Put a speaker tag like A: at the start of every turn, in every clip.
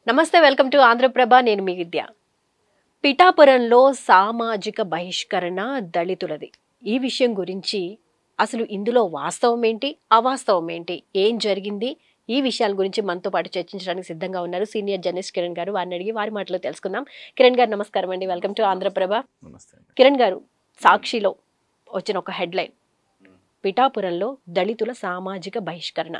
A: నమస్తే, welcome to Andhraprabha. నేను మీ విద్య. పిఠాపురంలో సామాజిక బహిష్కరణ దళితులది. ఈ విషయం గురించి అసలు ఇందులో వాస్తవం ఏంటి, అవాస్తవం ఏంటి, ఏం జరిగింది, ఈ విషయాల గురించి మనతో పాటు చర్చించడానికి సిద్ధంగా ఉన్నారు సీనియర్ జర్నలిస్ట్ కిరణ్ గారు. వారిని అడిగి వారి మాటలో తెలుసుకుందాం. కిరణ్ గారు నమస్కారం అండి, వెల్కమ్ టు ఆంధ్రప్రభ. కిరణ్ గారు, సాక్షిలో వచ్చిన ఒక హెడ్లైన్, పిఠాపురంలో దళితుల సామాజిక బహిష్కరణ.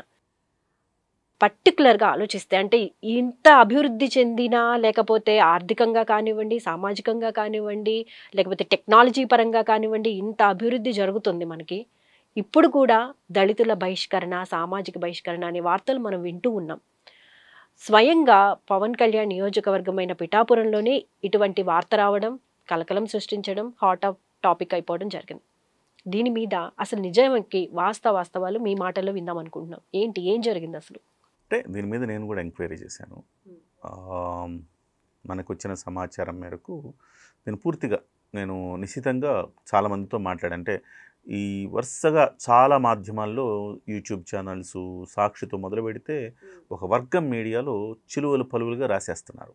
A: పర్టికులర్గా ఆలోచిస్తే అంటే ఇంత అభివృద్ధి చెందిన, లేకపోతే ఆర్థికంగా కానివ్వండి, సామాజికంగా కానివ్వండి, లేకపోతే టెక్నాలజీ పరంగా కానివ్వండి, ఇంత అభివృద్ధి జరుగుతుంది మనకి. ఇప్పుడు కూడా దళితుల బహిష్కరణ, సామాజిక బహిష్కరణ అనే వార్తలు మనం వింటూ ఉన్నాం. స్వయంగా పవన్ కళ్యాణ్ నియోజకవర్గమైన పిఠాపురంలోనే ఇటువంటి వార్త రావడం, కలకలం సృష్టించడం, హాట్ టాపిక్ అయిపోవడం జరిగింది. దీని మీద అసలు నిజానికి వాస్తవాలు మీ మాటల్లో విందాం అనుకుంటున్నాం. ఏంటి, ఏం జరిగింది అసలు?
B: అంటే దీని మీద నేను కూడా ఎంక్వైరీ చేశాను. మనకు వచ్చిన సమాచారం మేరకు నేను నిశ్చితంగా చాలామందితో మాట్లాడంటే, ఈ వరుసగా చాలా మాధ్యమాల్లో, యూట్యూబ్ ఛానల్స్, సాక్షితో మొదలు పెడితే ఒక వర్గం మీడియాలో చిలువలు పలువులుగా రాసేస్తున్నారు,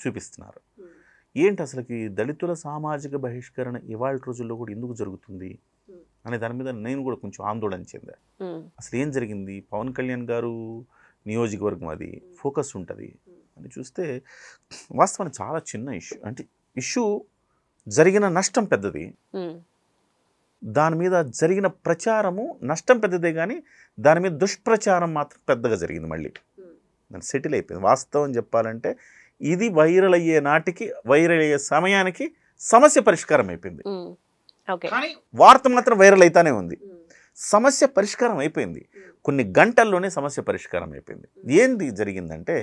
B: చూపిస్తున్నారు. ఏంటి అసలుకి దళితుల సామాజిక బహిష్కరణ ఇవాళ రోజుల్లో కూడా ఎందుకు జరుగుతుంది అనే దాని మీద నేను కూడా కొంచెం ఆందోళన చెందా. అసలు ఏం జరిగింది? పవన్ కళ్యాణ్ గారు నియోజకవర్గం, అది ఫోకస్ ఉంటుంది అని చూస్తే వాస్తవానికి చాలా చిన్న ఇష్యూ. అంటే ఇష్యూ జరిగిన నష్టం పెద్దది, దాని మీద జరిగిన ప్రచారము నష్టం పెద్దదే, కానీ దాని మీద దుష్ప్రచారం మాత్రం పెద్దగా జరిగింది. మళ్ళీ దాన్ని సెటిల్ అయిపోయింది. వాస్తవం చెప్పాలంటే ఇది వైరల్ అయ్యే నాటికి, వైరల్ అయ్యే సమయానికి సమస్య పరిష్కారం అయిపోయింది. కానీ వార్త మాత్రం వైరల్ అయితేనే ఉంది. సమస్య పరిష్కారం అయిపోయింది, కొన్ని గంటల్లోనే సమస్య పరిష్కారం అయిపోయింది. ఏంది జరిగిందంటే,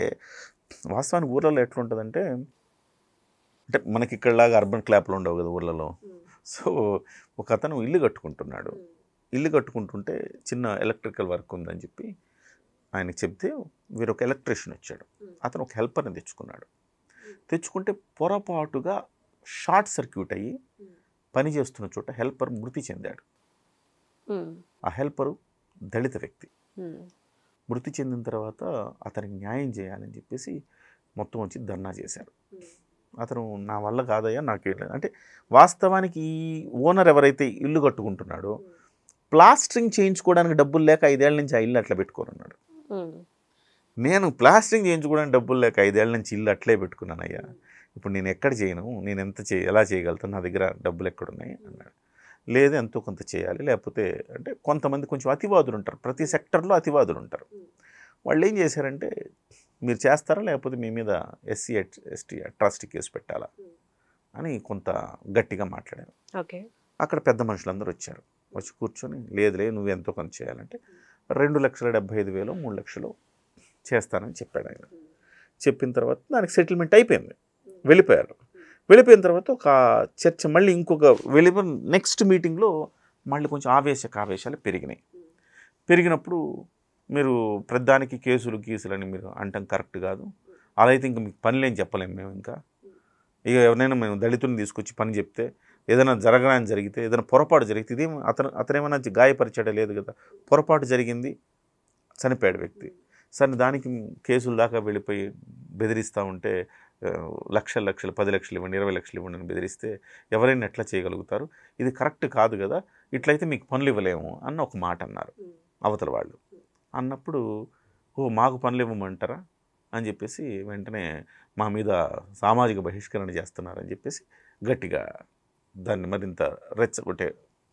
B: వాస్తవానికి ఊర్లలో ఎట్లుంటుందంటే, అంటే మనకి ఇక్కడలాగా అర్బన్ క్లాప్లు ఉండవు కదా ఊర్లలో. సో ఒక అతను ఇల్లు కట్టుకుంటున్నాడు. ఇల్లు కట్టుకుంటుంటే చిన్న ఎలక్ట్రికల్ వర్క్ ఉందని చెప్పి ఆయనకి చెప్తే వీరొక ఎలక్ట్రీషియన్ వచ్చాడు. అతను ఒక హెల్పర్ని తెచ్చుకుంటే పొరపాటుగా షార్ట్ సర్క్యూట్ అయ్యి పనిచేస్తున్న చోట హెల్పర్ మృతి చెందాడు. ఆ హెల్పరు దళిత వ్యక్తి. మృతి చెందిన తర్వాత అతనికి న్యాయం చేయాలని చెప్పేసి మొత్తం వచ్చి ధర్నా చేశారు. అతను నా వల్ల కాదయ్యా, నాకు అంటే వాస్తవానికి ఈ ఓనర్ ఎవరైతే ఇల్లు కట్టుకుంటున్నాడో ప్లాస్టరింగ్ చేయించుకోవడానికి డబ్బులు లేక 5 ఏళ్ల నుంచి ఆ ఇల్లు అట్లా పెట్టుకోనున్నాడు. నేను ప్లాస్టరింగ్ చేయించుకోవడానికి డబ్బులు లేక 5 ఏళ్ల నుంచి ఇల్లు అట్లే పెట్టుకున్నానయ్యా, ఇప్పుడు నేను ఎక్కడ చేయను, నేను ఎలా చేయగలుగుతాను, నా దగ్గర డబ్బులు ఎక్కడున్నాయి అన్నాడు. లేదు, ఎంతో కొంత చేయాలి, లేకపోతే అంటే కొంతమంది కొంచెం అతివాదులు ఉంటారు, ప్రతి సెక్టర్లో అతివాదులు ఉంటారు. వాళ్ళు ఏం చేశారంటే, మీరు చేస్తారా లేకపోతే మీ మీద SC ST ట్రస్ట్ కేసు పెట్టాలా అని కొంత గట్టిగా మాట్లాడారు. అక్కడ పెద్ద మనుషులందరూ వచ్చి కూర్చొని, లేదు నువ్వు ఎంతో కొంత చేయాలంటే 2,75,000 3 లక్షలు చేస్తానని చెప్పాడు ఆయన. చెప్పిన తర్వాత దానికి సెటిల్మెంట్ అయిపోయింది, వెళ్ళిపోయిన తర్వాత ఒక చర్చ మళ్ళీ ఇంకొక నెక్స్ట్ మీటింగ్లో మళ్ళీ కొంచెం ఆవేశాలు పెరిగినప్పుడు మీరు ప్రధానికి కేసులు అని మీరు అంటాం కరెక్ట్ కాదు. అలా అయితే ఇంకా మీకు పనులేం చెప్పలేము మేము. ఇంకా ఇక ఎవరైనా మేము దళితుని తీసుకొచ్చి పని చెప్తే ఏదైనా జరిగితే, ఏదైనా పొరపాటు జరిగితే, ఇదేం అతనేమైనా గాయపరిచాడే లేదు కదా, పొరపాటు జరిగింది, చనిపోయాడు వ్యక్తి, సరే దానికి కేసుల దాకా వెళ్ళిపోయి బెదిరిస్తూ ఉంటే లక్షలు 10 లక్షలు ఇవ్వండి, 20 లక్షలు ఇవ్వండి అని బెదిరిస్తే ఎవరైనా ఎట్లా చేయగలుగుతారు, ఇది కరెక్ట్ కాదు కదా, ఇట్లయితే మీకు పనులు ఇవ్వలేము అన్న ఒక మాట అన్నారు అవతల వాళ్ళు. అన్నప్పుడు మాకు పనులు ఇవ్వమంటారా అని చెప్పేసి వెంటనే మా మీద సామాజిక బహిష్కరణ చేస్తున్నారని చెప్పేసి గట్టిగా దాన్ని మరింత రెచ్చగొట్టే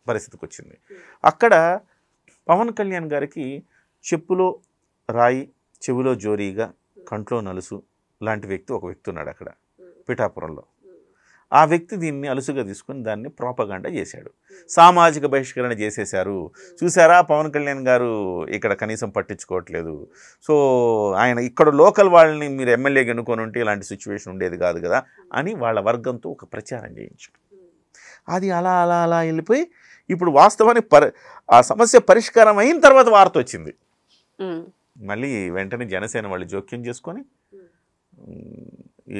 B: పరిస్థితికి వచ్చింది. అక్కడ పవన్ కళ్యాణ్ గారికి చెప్పులో రాయి, చెవిలో జోరీగా, కంట్లో నలుసు లాంటి ఒక వ్యక్తి ఉన్నాడు అక్కడ పిఠాపురంలో. ఆ వ్యక్తి దీన్ని అలుసుగా తీసుకుని దాన్ని ప్రోపగాండా చేశాడు. సామాజిక బహిష్కరణ చేసేశారు, చూసారా పవన్ కళ్యాణ్ గారు ఇక్కడ కనీసం పట్టించుకోవట్లేదు, సో ఆయన ఇక్కడ లోకల్ వాళ్ళని మీరు ఎమ్మెల్యేగా ఎన్నుకొని ఉంటే ఇలాంటి సిచ్యువేషన్ ఉండేది కాదు కదా అని వాళ్ళ వర్గంతో ఒక ప్రచారం చేయించాడు. అది అలా అలా అలా వెళ్ళిపోయి ఇప్పుడు వాస్తవానికి ఆ సమస్య పరిష్కారం అయిన తర్వాత వార్త వచ్చింది. మళ్ళీ వెంటనే జనసేన వాళ్ళు జోక్యం చేసుకొని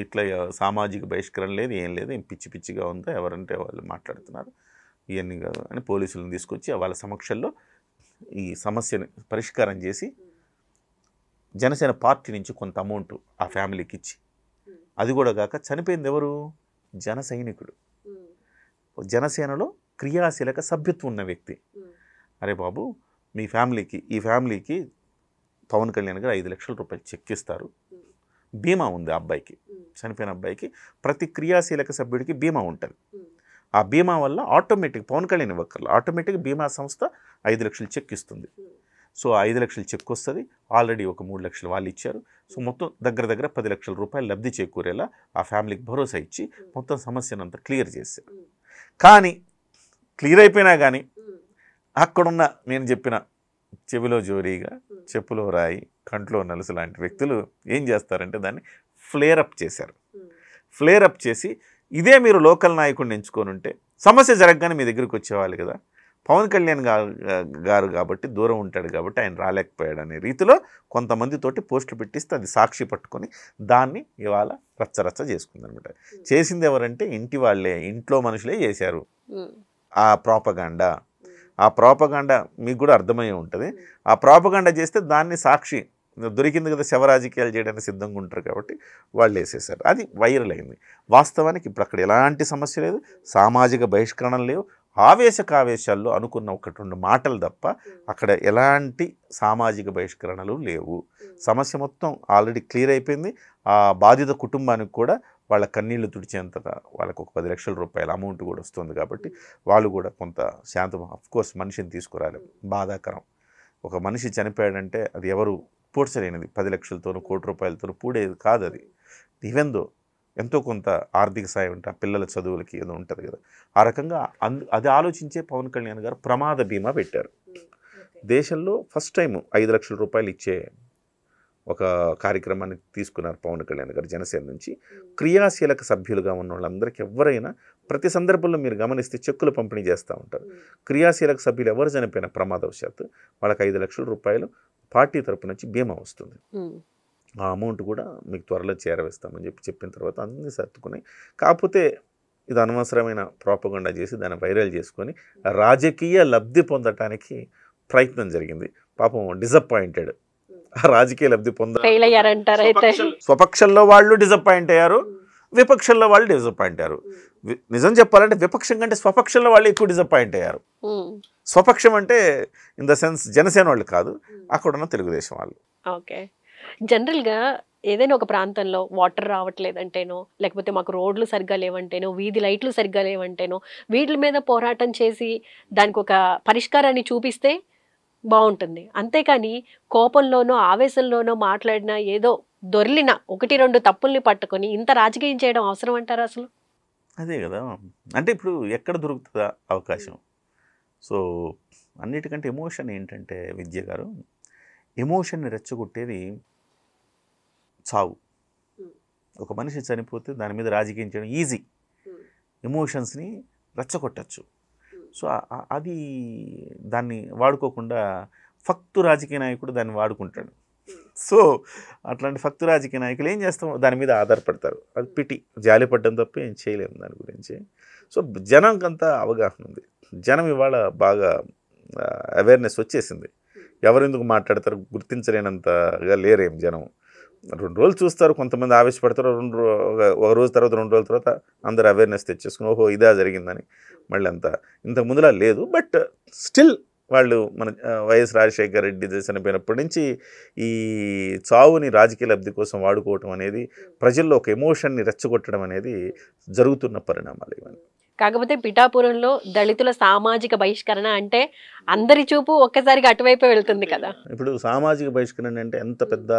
B: ఇట్లా సామాజిక బహిష్కరణ లేదు, ఏం లేదు, ఏం పిచ్చిగా ఉందో, ఎవరంటే వాళ్ళు మాట్లాడుతున్నారు, ఇవన్నీ కాదు అని పోలీసులను తీసుకొచ్చి వాళ్ళ సమక్షంలో ఈ సమస్యని పరిష్కారం చేసి జనసేన పార్టీ నుంచి కొంత అమౌంట్ ఆ ఫ్యామిలీకి ఇచ్చి, అది కూడా కాక చనిపోయింది ఎవరు? జన సైనికుడు, జనసేనలో క్రియాశీలక సభ్యత్వం ఉన్న వ్యక్తి. అరే బాబు, మీ ఫ్యామిలీకి, ఈ ఫ్యామిలీకి పవన్ కళ్యాణ్ గారు 5 లక్షల రూపాయలు చెక్ ఇస్తారు, బీమా ఉంది ఆ అబ్బాయికి, చనిపోయిన అబ్బాయికి ప్రతి క్రియాశీలక సభ్యుడికి బీమా ఉంటుంది. ఆ బీమా వల్ల ఆటోమేటిక్ పవన్ కళ్యాణ్ ఇవ్వక్కర్లు, ఆటోమేటిక్ బీమా సంస్థ 5 లక్షలు చెక్ ఇస్తుంది. సో 5 లక్షలు చెక్ వస్తుంది. ఆల్రెడీ ఒక 3 లక్షలు వాళ్ళు ఇచ్చారు. సో మొత్తం దగ్గర 10 లక్షల రూపాయలు లబ్ధి చేకూరేలా ఆ ఫ్యామిలీకి భరోసా ఇచ్చి మొత్తం సమస్యనంతా క్లియర్ చేశారు. కానీ క్లియర్ అయిపోయినా కానీ అక్కడున్న నేను చెప్పిన చెవిలో జోరీగా, చెప్పులో రాయి, కంట్లో నలుసు లాంటి వ్యక్తులు ఏం చేస్తారంటే దాన్ని ఫ్లేరప్ చేశారు. ఫ్లేరప్ చేసి ఇదే మీరు లోకల్ నాయకుడిని ఎంచుకొని ఉంటే సమస్య జరగగానే మీ దగ్గరికి వచ్చేవాళ్ళు కదా, పవన్ కళ్యాణ్ గారు కాబట్టి దూరం ఉంటాడు కాబట్టి ఆయన రాలేకపోయాడు అనే రీతిలో కొంతమందితోటి పోస్టులు పెట్టిస్తే అది సాక్షి పట్టుకొని దాన్ని ఇవాళ రచ్చరచ్చ చేసుకుందనమాట. చేసింది ఎవరంటే ఇంటి వాళ్ళే, ఇంట్లో మనుషులే చేశారు ఆ ప్రాపగాండా. ఆ ప్రాపగాండా మీకు కూడా అర్థమయ్యే ఉంటుంది. ఆ ప్రాపగాండా చేస్తే దాన్ని సాక్షి దొరికింది కదా, శవ రాజకీయాలు చేయడానికి సిద్ధంగా ఉంటారు కాబట్టి వాళ్ళు వేసేసారు. అది వైరల్ అయింది. వాస్తవానికి ఇప్పుడు అక్కడ ఎలాంటి సమస్య లేదు, సామాజిక బహిష్కరణలు లేవు, ఆవేశకావేశాల్లో అనుకున్న 1-2 మాటలు తప్ప అక్కడ ఎలాంటి సామాజిక బహిష్కరణలు లేవు. సమస్య మొత్తం ఆల్రెడీ క్లియర్ అయిపోయింది. ఆ బాధిత కుటుంబానికి కూడా వాళ్ళ కన్నీళ్లు తుడిచేంతగా వాళ్ళకు ఒక 10 లక్షల రూపాయల అమౌంట్ కూడా వస్తుంది కాబట్టి వాళ్ళు కూడా కొంత శాంతం. అఫ్కోర్స్ మనిషిని తీసుకురాలి, బాధాకరం. ఒక మనిషి చనిపోయాడంటే అది ఎవరు పూడ్చలేనిది, 10 లక్షలతోనూ 1 కోటి రూపాయలతోనూ పూడేది కాదు. అది ఈవెందో ఎంతో కొంత ఆర్థిక సాయం ఉంటే ఆ పిల్లల చదువులకి ఏదో ఉంటుంది కదా, ఆ రకంగా అది ఆలోచించే పవన్ కళ్యాణ్ గారు ప్రమాద బీమా పెట్టారు. దేశంలో ఫస్ట్ టైం 5 లక్షల రూపాయలు ఇచ్చే ఒక కార్యక్రమాన్ని తీసుకున్నారు పవన్ కళ్యాణ్ గారు జనసేన నుంచి. క్రియాశీలక సభ్యులుగా ఉన్న వాళ్ళందరికీ ఎవరైనా ప్రతి సందర్భంలో మీరు గమనిస్తే చెక్కులు పంపిణీ చేస్తూ ఉంటారు. క్రియాశీలక సభ్యులు ఎవరు చనిపోయిన ప్రమాదవశాత్తు వాళ్ళకి 5 లక్షల రూపాయలు పార్టీ తరపు నుంచి బీమా వస్తుంది. ఆ అమౌంట్ కూడా మీకు త్వరలో చేరవేస్తామని చెప్పిన తర్వాత అన్నీ సర్దుకున్నాయి. కాకపోతే ఇది అనవసరమైన ప్రాపగండా చేసి దాన్ని వైరల్ చేసుకొని రాజకీయ లబ్ధి పొందటానికి ప్రయత్నం జరిగింది. పాపం డిసప్పాయింటెడ్. ఆ రాజకీయ లబ్ధి స్వపక్షంలో వాళ్ళు డిసప్పాయింట్ అయ్యారు, విపక్షంలో వాళ్ళు డిసప్పాయింట్ అయ్యారు. నిజం చెప్పాలంటే విపక్షం కంటే స్వపక్షంలో వాళ్ళు ఎక్కువ డిసప్పాయింట్ అయ్యారు. స్వపక్షం అంటే ఇన్ ద సెన్స్ జనసేన వాళ్ళు కాదు, అక్కడున్న తెలుగుదేశం వాళ్ళు.
A: ఓకే, జనరల్గా ఏదైనా ఒక ప్రాంతంలో వాటర్ రావట్లేదంటేనో, లేకపోతే మాకు రోడ్లు సరిగ్గా లేవంటేనో, వీధి లైట్లు సరిగ్గా లేవంటేనో, వీటి మీద పోరాటం చేసి దానికి ఒక పరిష్కారాన్ని చూపిస్తే బాగుంటుంది. అంతేకాని కోపంలోనో ఆవేశంలోనో మాట్లాడినా, ఏదో దొర్లిన 1-2 తప్పుల్ని పట్టుకొని ఇంత రాజకీయం చేయడం అవసరం అంటారా అసలు?
B: అదే కదా, అంటే ఇప్పుడు ఎక్కడ దొరుకుతుందా అవకాశం? సో అన్నిటికంటే ఎమోషన్ ఏంటంటే విద్య గారు, ఎమోషన్ని రెచ్చగొట్టేది చావు. ఒక మనిషి చనిపోతే దాని మీద రాజకీయం చేయడం ఈజీ, ఎమోషన్స్ని రెచ్చగొట్టచ్చు. సో అది దాన్ని వాడుకోకుండా ఫక్తు రాజకీయ నాయకుడు దాన్ని వాడుకుంటాడు. సో అట్లాంటి ఫక్తు రాజకీయ నాయకులు ఏం చేస్తాం, దాని మీద ఆధారపడతారు. అది పిటి, జాలిపడ్డం తప్ప ఏం చేయలేము దాని గురించి. సో జనంకంతా అవగాహన ఉంది. జనం ఇవాళ బాగా అవేర్నెస్ వచ్చేసింది. ఎవరెందుకు మాట్లాడతారు గుర్తించలేనంతగా లేరేం జనం. 2 రోజులు చూస్తారు, కొంతమంది ఆవేశపడతారు, ఒక రోజు తర్వాత 2 రోజుల తర్వాత అందరు అవేర్నెస్ తెచ్చేసుకుని ఓహో ఇదా జరిగిందని మళ్ళీ అంతా ఇంతకు ముందులా లేదు. బట్ స్టిల్ వాళ్ళు మన వైఎస్ రాజశేఖర రెడ్డి చనిపోయినప్పటి నుంచి ఈ చావుని రాజకీయ లబ్ధి కోసం వాడుకోవటం అనేది, ప్రజల్లో ఒక ఎమోషన్ని రెచ్చగొట్టడం అనేది జరుగుతున్న పరిణామాలు ఇవన్నీ.
A: కాకపోతే పిఠాపురంలో దళితుల సామాజిక బహిష్కరణ అంటే అందరి చూపు ఒక్కసారిగా అటువైపే వెళ్తుంది కదా.
B: ఇప్పుడు సామాజిక బహిష్కరణ అంటే ఎంత పెద్ద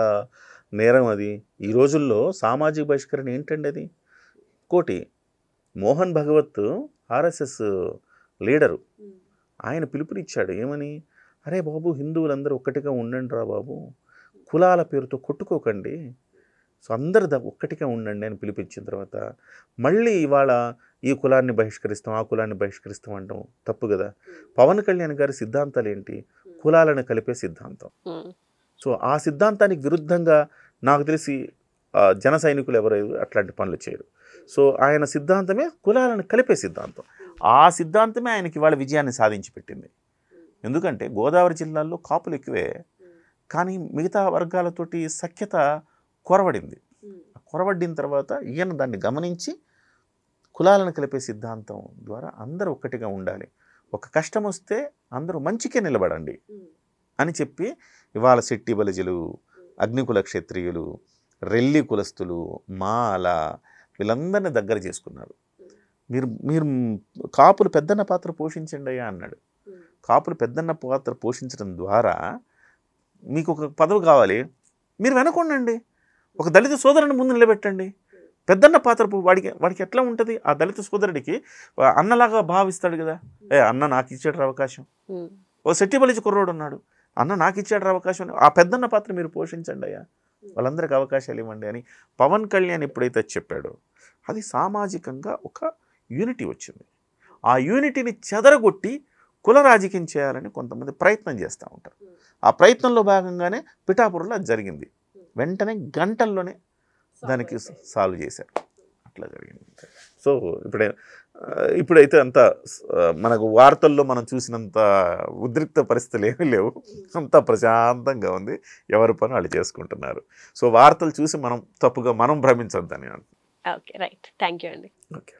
B: నేరం అది. ఈ రోజుల్లో సామాజిక బహిష్కరణ ఏంటండి అది? కోటి మోహన్ భగవత్ ఆర్ఎస్ఎస్ లీడరు, ఆయన పిలుపునిచ్చాడు ఏమని, అరే బాబు హిందువులందరూ ఒక్కటిగా ఉండండి రా బాబు, కులాల పేరుతో కొట్టుకోకండి, సో అందరు ఒక్కటిగా ఉండండి అని పిలిపించిన తర్వాత మళ్ళీ ఇవాళ ఈ కులాన్ని బహిష్కరిస్తాం, ఆ కులాన్ని బహిష్కరిస్తాం అంటాం తప్పు కదా. పవన్ కళ్యాణ్ గారి సిద్ధాంతాలు ఏంటి? కులాలను కలిపే సిద్ధాంతం. సో ఆ సిద్ధాంతానికి విరుద్ధంగా నాకు తెలిసి జన సైనికులు ఎవరు అట్లాంటి పనులు చేయరు. సో ఆయన సిద్ధాంతమే కులాలను కలిపే సిద్ధాంతం. ఆ సిద్ధాంతమే ఆయనకి ఇవాళ విజయాన్ని సాధించి పెట్టింది. ఎందుకంటే గోదావరి జిల్లాల్లో కాపులు ఎక్కువే, కానీ మిగతా వర్గాలతోటి సఖ్యత కొరవడింది. కొరవడిన తర్వాత ఈయన దాన్ని గమనించి కులాలను కలిపే సిద్ధాంతం ద్వారా అందరూ ఒక్కటిగా ఉండాలి, ఒక కష్టం వస్తే అందరూ మంచికే నిలబడండి అని చెప్పి ఇవాళ శెట్టి బలిజలు, అగ్నికుల క్షత్రియులు, రెల్లి కులస్తులు, మాల వీళ్ళందరినీ దగ్గర చేసుకున్నారు. మీరు మీరు కాపులు పెద్దన్న పాత్ర పోషించండి అయ్యా అన్నాడు. కాపులు పెద్దన్న పాత్ర పోషించడం ద్వారా మీకు ఒక పదవి కావాలి, మీరు వెనకొండండి, ఒక దళిత సోదరుని ముందు నిలబెట్టండి. పెద్దన్న పాత్ర వాడికి ఎట్లా ఉంటుంది, ఆ దళిత సోదరుడికి అన్నలాగా భావిస్తాడు కదా, అన్న నాకు ఇచ్చాడు అవకాశం. ఓ శెట్టి బలిజ కుర్రోడు ఉన్నాడు, అన్న నాకు ఇచ్చాడు అవకాశం, ఆ పెద్దన్న పాత్ర మీరు పోషించండి అయ్యా, వాళ్ళందరికీ అవకాశాలు ఇవ్వండి అని పవన్ కళ్యాణ్ ఎప్పుడైతే చెప్పాడో అది సామాజికంగా ఒక యూనిటీ వచ్చింది. ఆ యూనిటీని చెదరగొట్టి కుల రాజకీయం చేయాలని కొంతమంది ప్రయత్నం చేస్తూ ఉంటారు. ఆ ప్రయత్నంలో భాగంగానే పిఠాపురంలో అది జరిగింది. వెంటనే గంటల్లోనే దానికి సాల్వ్ చేశారు. అట్లా జరిగింది. సో ఇప్పుడైతే అంత మనకు వార్తల్లో మనం చూసినంత ఉద్రిక్త పరిస్థితులు ఏమీ లేవు, అంతా ప్రశాంతంగా ఉంది, ఎవరి పని వాళ్ళు చేసుకుంటున్నారు. సో వార్తలు చూసి మనం తప్పుగా భ్రమించొద్దని.
A: ఓకే, రైట్, థ్యాంక్ యూ అండి.
B: ఓకే.